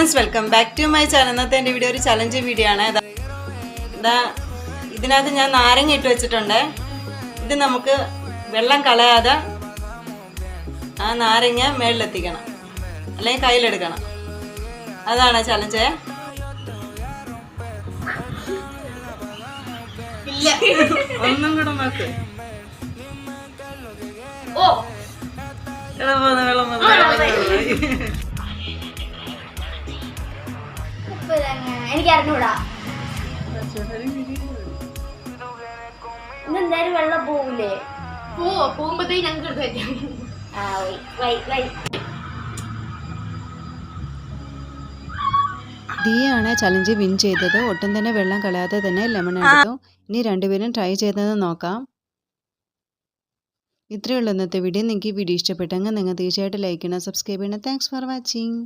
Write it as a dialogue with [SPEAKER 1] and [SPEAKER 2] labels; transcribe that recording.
[SPEAKER 1] Friends, welcome back to my channel. ഇന്നത്തെ എൻ്റെ video ഒരു ചലഞ്ച് വീഡിയോ ആണ്. ഇതിനകത്ത് ഞാൻ നാരങ്ങ ഇട്ട് വെച്ചിട്ടുണ്ട്. ഇത് നമുക്ക് വെള്ളം കളയാതെ ആ നാരങ്ങ മേളിലെത്തിക്കണം, അല്ലെങ്കിൽ കയ്യിലെടുക്കണം. അതാണ് ചലഞ്ച്. ഒന്നും കൂടെ നോക്ക്. വെള്ളം
[SPEAKER 2] എനിക്ക് അറിഞ്ഞൂടാ. ഇന്നെന്തായാലും വെള്ളം പോവില്ലേ? പോകുമ്പോഴത്തേക്ക് ഞങ്ങൾക്ക്
[SPEAKER 1] ദിയാണ് ചലഞ്ച് വിൻ ചെയ്തത്. ഒട്ടും തന്നെ വെള്ളം കളയാതെ തന്നെ ലെമൺ എടുത്തു. ഇനി രണ്ടുപേരും ട്രൈ ചെയ്തത് നോക്കാം. ഇത്രയുള്ള ഇന്നത്തെ വീഡിയോ. നിങ്ങൾക്ക് ഈ വീഡിയോ ഇഷ്ടപ്പെട്ടെങ്കിൽ നിങ്ങൾ തീർച്ചയായിട്ടും ലൈക്ക് ചെയ്യണം, സബ്സ്ക്രൈബ് ചെയ്യണം. Thanks for watching.